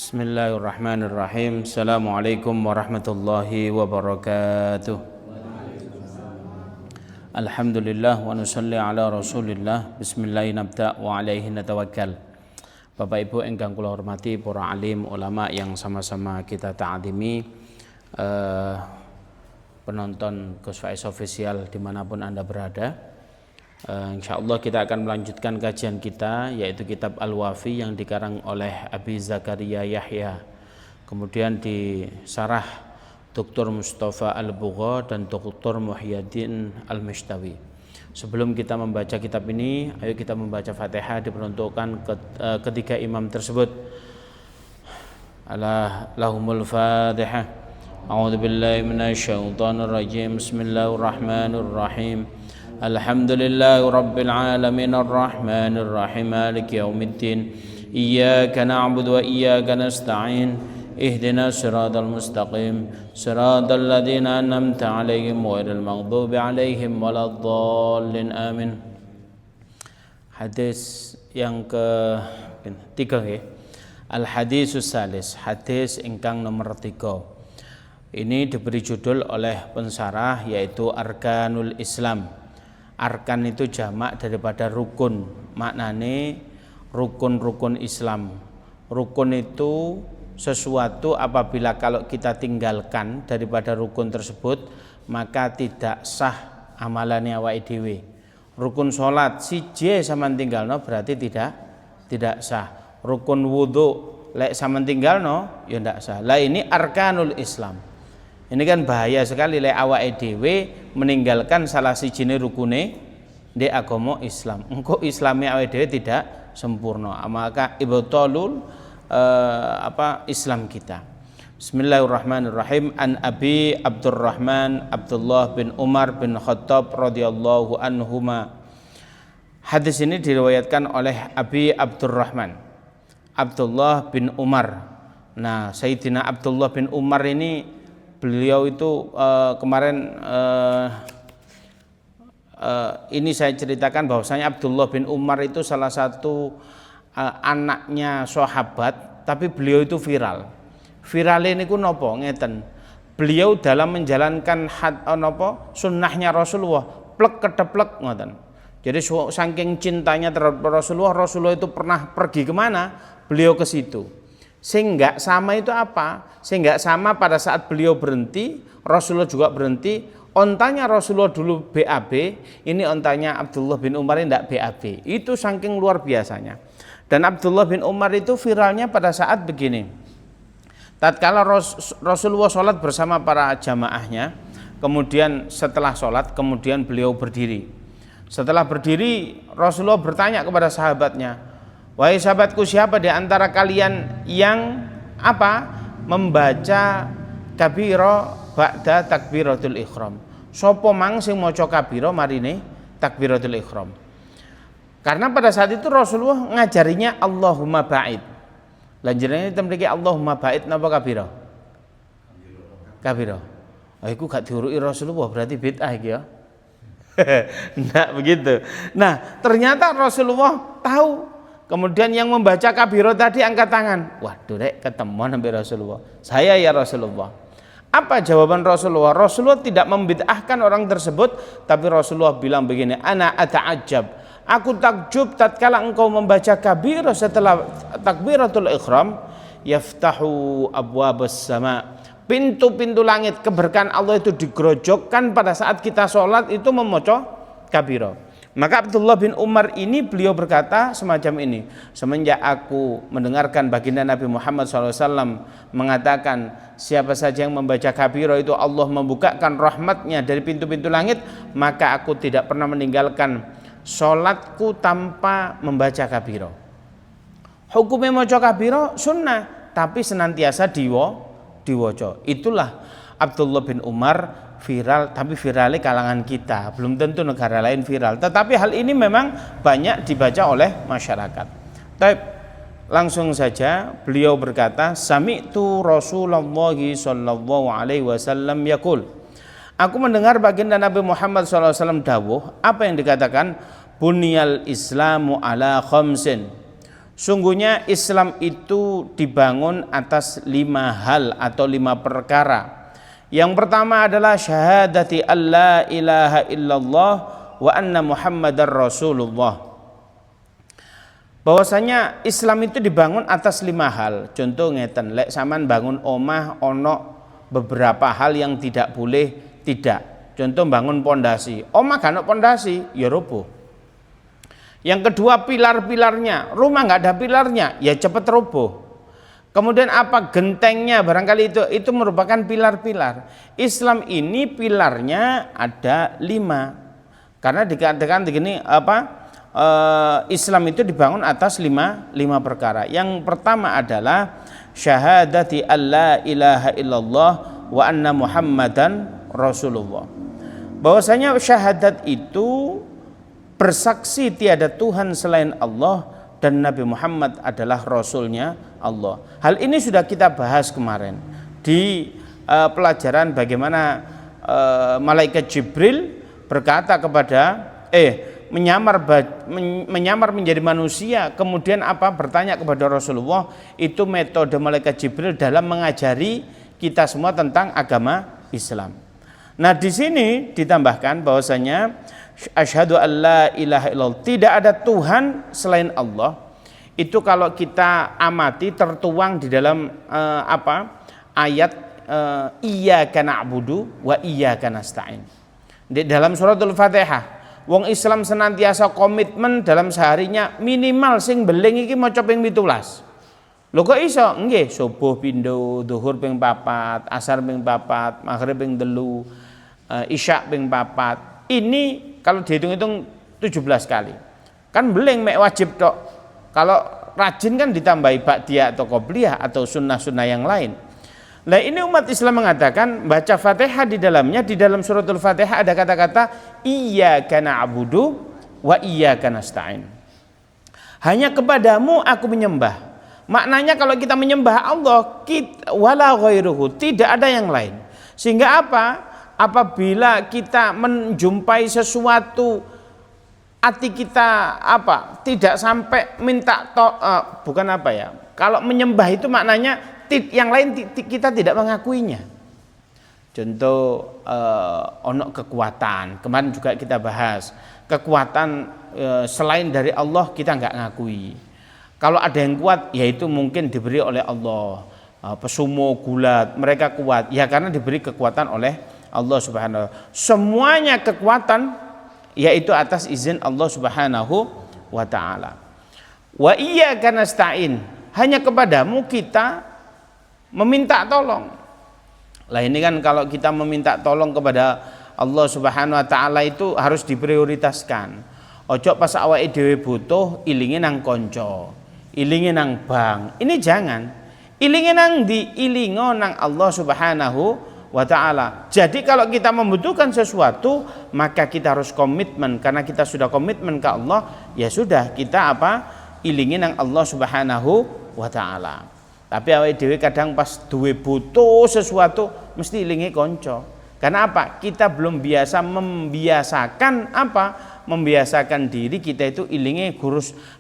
Bismillahirrahmanirrahim. Assalamualaikum warahmatullahi wabarakatuh. Alhamdulillah wa nusalli ala Rasulillah. Bismillahirrahmanirrahim wa alaihi natawakkal. Bapak Ibu ingkang kula hormati, para alim ulama yang sama-sama kita ta'zimi, penonton Gus Faiz Official dimanapun Anda berada. Insyaallah kita akan melanjutkan kajian kita, yaitu kitab Al-Wafi yang dikarang oleh Abi Zakaria Yahya, kemudian disarah Dr. Mustafa Al-Bugha dan Dr. Muhyiddin Al-Mishtawi. Sebelum kita membaca kitab ini, ayo kita membaca Fatihah diperuntukkan ketiga imam tersebut. Lahumul Fatihah. A'udzubillahi minasyaitonir rajim. Bismillahirrahmanirrahim. Alhamdulillahi rabbil alamin arrahmanir rahim maliki yaumiddin iyyaka na'budu wa iyyaka nasta'in ihdinas siratal mustaqim siratal ladzina an'amta 'alaihim ghairil maghdubi 'alaihim waladdallin amin. Hadis yang ketiga ya. Al hadisus salis, hadis ingkang nomor 3. Ini diberi judul oleh pensarah yaitu Arkanul Islam. Arkan itu jamak daripada rukun, maknane rukun-rukun Islam. Rukun itu sesuatu apabila kalau kita tinggalkan daripada rukun tersebut maka tidak sah amalannya awake dhewe. Rukun salat siji sampean tinggalno berarti tidak sah. Rukun wudu lek sampean tinggalno ya ndak sah. Lah ini arkanul Islam. Ini kan bahaya sekali lek awake dhewe meninggalkan salah sijine rukune di agama Islam. Engko Islame awake dhewe tidak sempurna, maka ibtalul Islam kita. Bismillahirrahmanirrahim. An Abi Abdurrahman Abdullah bin Umar bin Khattab radhiyallahu anhuma. Hadis ini diriwayatkan oleh Abi Abdurrahman Abdullah bin Umar. Nah, Sayyidina Abdullah bin Umar ini beliau itu kemarin ini saya ceritakan bahwasanya Abdullah bin Umar itu salah satu anaknya sahabat, tapi beliau itu viral. Viralnya niku napa ngeten. Beliau dalam menjalankan sunnahnya Rasulullah plek kedeplek ngoten. Jadi saking cintanya terhadap Rasulullah itu pernah pergi kemana? Beliau ke situ. Sehingga sama itu apa? Sehingga sama pada saat beliau berhenti, Rasulullah juga berhenti. Ontanya Rasulullah dulu BAB, ini ontanya Abdullah bin Umar ini tidak BAB. Itu saking luar biasanya. Dan Abdullah bin Umar itu viralnya pada saat begini. Tatkala Rasulullah sholat bersama para jamaahnya, kemudian setelah sholat, kemudian beliau berdiri. Setelah berdiri, Rasulullah bertanya kepada sahabatnya, wahai sahabatku, siapa di antara kalian yang membaca kabira ba'da takbiratul ihram? Sopo mang sing maca kabira marine takbiratul ihram? Karena pada saat itu Rasulullah ngajarinya Allahumma ba'id. Lanjutane temriki Allahumma ba'id napa kabira? Kabira. Oh, iku gak diuruki Rasulullah berarti bid'ah iki ya. Enggak begitu. Nah, ternyata Rasulullah tahu. Kemudian yang membaca kabiro tadi angkat tangan. Waduh rek, ketemu nabi Rasulullah. Saya ya Rasulullah. Apa jawaban Rasulullah? Rasulullah tidak membid'ahkan orang tersebut, tapi Rasulullah bilang begini, ana ata'ajjab. Aku takjub tatkala engkau membaca kabiro setelah takbiratul ihram, yaftahu abwabas sama. Pintu-pintu langit keberkahan Allah itu digerojokkan pada saat kita sholat itu membaca kabiro. Maka Abdullah bin Umar ini beliau berkata semacam ini, semenjak aku mendengarkan baginda Nabi Muhammad SAW mengatakan siapa saja yang membaca kabiro itu Allah membukakan rahmatnya dari pintu-pintu langit, maka aku tidak pernah meninggalkan sholatku tanpa membaca kabiro. Hukumnya maca kabiro sunnah, tapi senantiasa diwoco. Itulah Abdullah bin Umar viral, tapi viralnya kalangan kita, belum tentu negara lain viral, tetapi hal ini memang banyak dibaca oleh masyarakat. Tapi langsung saja beliau berkata, sami'tu Rasulullah sallallahu alaihi wasallam yaqul. Aku mendengar baginda Nabi Muhammad sallallahu alaihi wasallam dawuh, apa yang dikatakan? Bunyal Islamu ala khamsin. Sungguhnya Islam itu dibangun atas 5 hal atau 5 perkara. Yang pertama adalah syahadati alla ilaha illallah wa anna muhammadar rasulullah. Bahwasanya Islam itu dibangun atas 5 hal. Contoh ngeten, lek sampean bangun omah ono beberapa hal yang tidak boleh tidak. Contoh bangun pondasi. Omah gak ono pondasi, ya roboh. Yang kedua pilar-pilarnya, rumah nggak ada pilarnya, ya cepat roboh. Kemudian apa gentengnya, barangkali itu merupakan pilar-pilar. Islam ini pilarnya ada 5, karena dikatakan begini Islam itu dibangun atas 5 perkara. Yang pertama adalah syahadati alla ilaha illallah wa anna muhammadan rasulullah. Bahwasanya syahadat itu bersaksi tiada Tuhan selain Allah dan Nabi Muhammad adalah Rasulnya Allah. Hal ini sudah kita bahas kemarin di pelajaran bagaimana malaikat Jibril berkata kepada menyamar menjadi manusia, kemudian bertanya kepada Rasulullah. Itu metode malaikat Jibril dalam mengajari kita semua tentang agama Islam. Nah, di sini ditambahkan bahwasanya asyhadu alla ilaha illallah, tidak ada Tuhan selain Allah. Itu kalau kita amati tertuang di dalam ayat iyyaka na'budu wa iyyaka nasta'in. Di dalam suratul Fatihah, wong Islam senantiasa komitmen dalam seharinya minimal sing beling iki maca ping 17. Lho kok iso? Nggih, subuh pindho, zuhur ping 4, asar ping 4, maghrib ping 3, isya ping 4. Ini kalau dihitung-hitung 17 kali. Kan beling mek wajib tok. Kalau rajin kan ditambahi ba'diyah atau qobliyah atau sunnah-sunnah yang lain. Nah, ini umat Islam mengatakan baca Fatihah di dalamnya, di dalam suratul Fatihah ada kata-kata iyyaka na'budu wa iyyaka nasta'in. Hanya kepadamu aku menyembah. Maknanya kalau kita menyembah Allah, wala ghairuhu, tidak ada yang lain. Sehingga apabila kita menjumpai sesuatu, hati kita tidak sampai minta kalau menyembah itu maknanya yang lain kita tidak mengakuinya. Contoh ono kekuatan, kemarin juga kita bahas kekuatan selain dari Allah kita nggak ngakui. Kalau ada yang kuat, yaitu mungkin diberi oleh Allah. Pesumo, gulat, mereka kuat ya karena diberi kekuatan oleh Allah Subhanahu wa ta'ala. Semuanya kekuatan yaitu atas izin Allah Subhanahu wa ta'ala. Wa iyyaka nasta'in, hanya kepadamu kita meminta tolong. Lah ini kan kalau kita meminta tolong kepada Allah Subhanahu wa ta'ala itu harus diprioritaskan. Ojo pas awake dhewe butuh ilinge nang kanca, ilinge nang bank. Ini jangan. Ilinge nang ilingo nang Allah Subhanahu wa ta'ala. Jadi kalau kita membutuhkan sesuatu, maka kita harus komitmen. Karena kita sudah komitmen ke Allah, ya sudah kita ilingin nang Allah Subhanahu wa ta'ala. Tapi awake dhewe kadang pas duwe butuh sesuatu mesti ilingi konco. Karena kita belum biasa membiasakan diri kita itu ilingi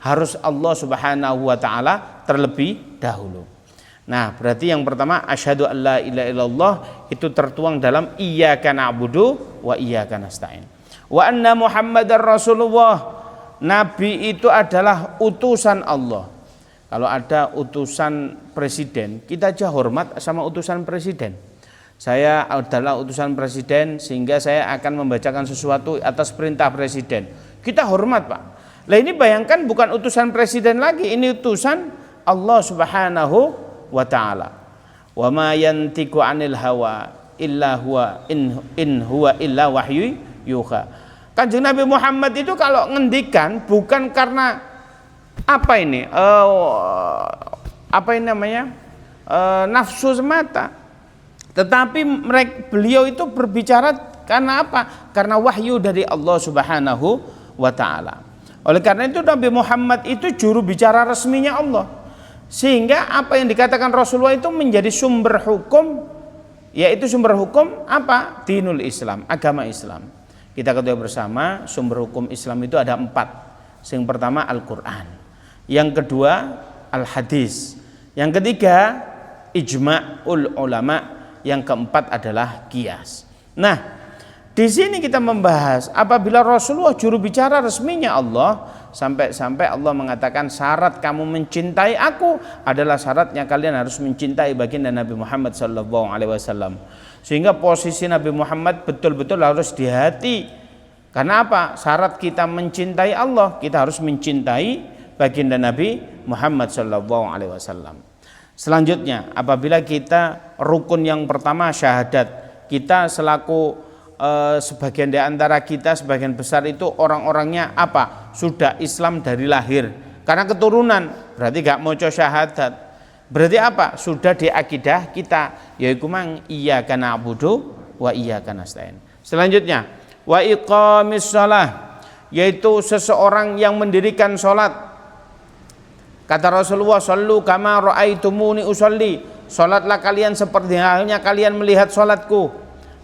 harus Allah Subhanahu wa ta'ala terlebih dahulu. Nah, berarti yang pertama asyhadu alla ilaha illallah itu tertuang dalam iyyaka na'budu wa iyyaka nasta'in. Wa anna muhammadar rasulullah, nabi itu adalah utusan Allah. Kalau ada utusan presiden, kita aja hormat sama utusan presiden. Saya adalah utusan presiden sehingga saya akan membacakan sesuatu atas perintah presiden. Kita hormat, Pak. Lah ini bayangkan bukan utusan presiden lagi, ini utusan Allah Subhanahu wa ta'ala. Wa ma yantiqu 'anil hawa illa huwa in huwa illa wahyu yuha. Kanjeng Nabi Muhammad itu kalau ngendikan bukan karena nafsu semata, tetapi beliau itu berbicara karena karena wahyu dari Allah Subhanahu wa ta'ala. Oleh karena itu Nabi Muhammad itu juru bicara resminya Allah. Sehingga apa yang dikatakan Rasulullah itu menjadi sumber hukum, yaitu sumber hukum dinul Islam, agama Islam. Kita ketahui bersama sumber hukum Islam itu ada 4. Yang pertama Al-Quran, Yang kedua al-hadis. Yang ketiga ijma'ul ulama. Yang keempat adalah qiyas. Nah, di sini kita membahas apabila Rasulullah juru bicara resminya Allah, sampai-sampai Allah mengatakan syarat kamu mencintai aku adalah syaratnya kalian harus mencintai baginda Nabi Muhammad SAW. Sehingga posisi Nabi Muhammad betul-betul harus di hati. Karena apa? Syarat kita mencintai Allah, kita harus mencintai baginda Nabi Muhammad SAW. Selanjutnya, apabila kita rukun yang pertama syahadat, kita selaku sebagian di antara kita, sebagian besar itu orang-orangnya apa? Sudah Islam dari lahir. Karena keturunan, berarti gak mau syahadat. Berarti apa? Sudah di akidah kita, yaitu mang iyyaka na'budu wa iyyaka nasta'in. Selanjutnya, wa iqamis shalah, yaitu seseorang yang mendirikan sholat. Kata Rasulullah, "Shallu kama ra'aitumuni usolli." Salatlah kalian seperti halnya kalian melihat salatku.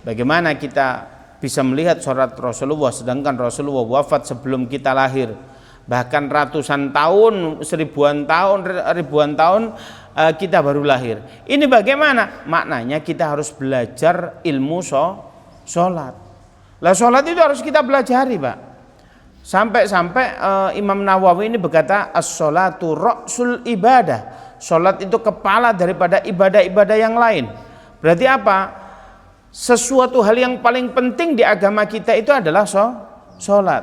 Bagaimana kita bisa melihat salat Rasulullah sedangkan Rasulullah wafat sebelum kita lahir? Bahkan ratusan tahun, ribuan tahun kita baru lahir. Ini bagaimana? Maknanya kita harus belajar ilmu salat. Lah salat itu harus kita pelajari, Pak. Sampai-sampai Imam Nawawi ini berkata as-sholatu ra'sul ibadah. Salat itu kepala daripada ibadah-ibadah yang lain. Berarti apa? Sesuatu hal yang paling penting di agama kita itu adalah salat.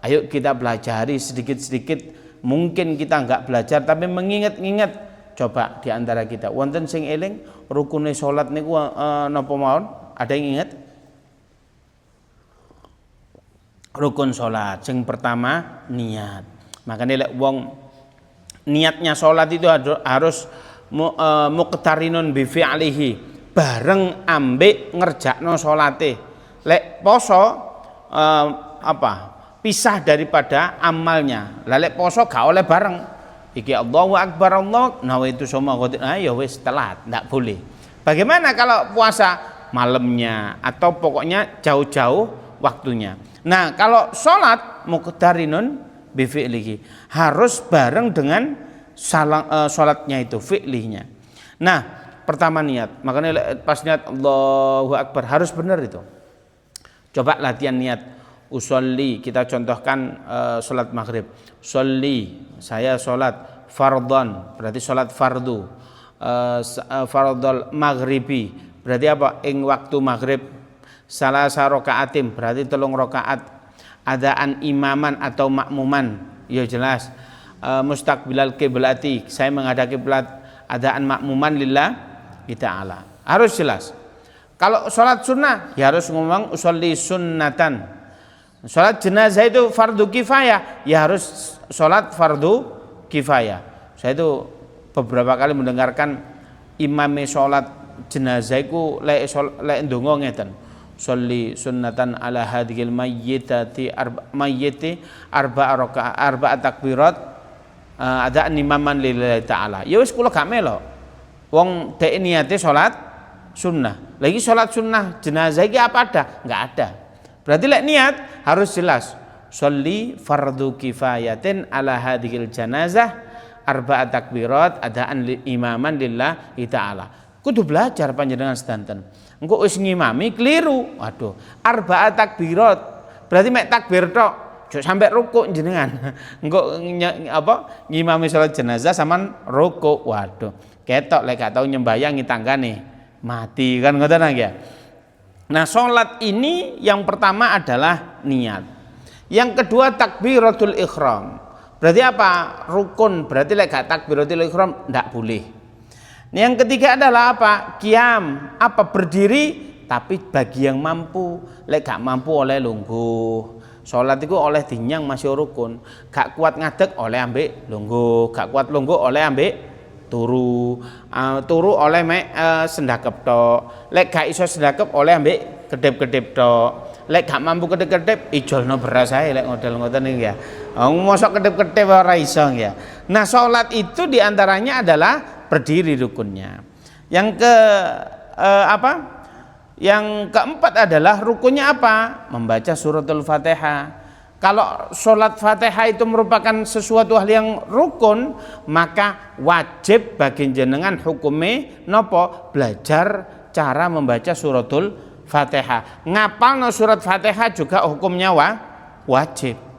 Ayo kita pelajari sedikit-sedikit. Mungkin kita enggak belajar tapi mengingat-ingat. Coba di antara kita wonten sing eling rukune salat niku napa mawon? Ada yang ingat? Rukun sholat yang pertama niat. Makanya lek wong niatnya sholat itu harus muqtarinun bi fi'lihi, bareng ambek ngerjakno sholate. Lek poso pisah daripada amalnya. Lah lek poso gak oleh bareng. Iki Allahu Akbar Allah nawaitu soma qadir. Ya wis telat, ndak boleh. Bagaimana kalau puasa malamnya atau pokoknya jauh-jauh waktunya? Nah, kalau sholat muqtarinun bi fi'lihi, harus bareng dengan sholatnya itu, fi'lihnya. Nah, pertama niat. Makanya pas niat Allahu Akbar harus benar itu. Coba latihan niat. Usolli, kita contohkan sholat maghrib. Sholli, saya sholat fardhon, berarti sholat fardu. Fardhol maghribi, berarti apa? Ing waktu maghrib. Salasa rakaatim, berarti 3 rakaat. Adaan imaman atau makmuman, ya jelas. Mustaqbilal qiblati, saya menghadap kiblat. Adaan makmuman lillahi ta'ala, harus jelas. Kalau sholat sunnah ya harus ngomong usolli sunnatan. Sholat jenazah itu fardu kifayah, ya harus sholat fardu kifayah. Saya itu beberapa kali mendengarkan imame sholat jenazah itu lek ndonga ngeten. Sholli sunnatan ala hadhil mayyitati arba'a takbirat ada imaman lillahi ta'ala. Ya wis kula gak melo. Wong dek niate salat sunnah. Lagi salat sunnah jenazah iki apa ada? Enggak ada. Berarti lek niat harus jelas. Sholli fardu kifayatin ala hadhil janazah arba'a takbirat adaan imaman lillahi ta'ala. Kudu belajar panjenengan sedanten. Engko wis ngimami keliru. Waduh, arba'a takbirat. Berarti mek takbir tok, ojo sampai rukuk jenengan. Engko ngimami salat jenazah sampean rukuk. Waduh, ketok lek gak tau nyembayangi tanggane mati kan ngoten ya. Nah, salat ini yang pertama adalah niat. Yang kedua takbiratul ihram. Berarti apa? Rukun. Berarti lek gak takbiratul ihram ndak boleh. Yang ketiga adalah apa? Qiyam, apa berdiri tapi bagi yang mampu. Lek gak mampu oleh lungguh. Salat itu oleh dinyang masih rukun. Gak kuat ngadeg oleh ambek lungguh, gak kuat lungguh oleh ambek turu. Turu oleh mek sendakep tok. Lek gak iso sendakep oleh ambek kedip-kedip tok. Lek gak mampu kedip-kedip ijolno beras ae lek model-ngoten iki ya. Mosok kedip-kedip ora iso ya. Nah, salat itu diantaranya adalah berdiri rukunnya. Yang Yang keempat adalah rukunnya apa? Membaca suratul Fatihah. Kalau sholat Fatihah itu merupakan sesuatu hal yang rukun, maka wajib bagi jenengan hukume nopo belajar cara membaca suratul Fatihah. Ngapalno surat Fatihah juga hukumnya wajib.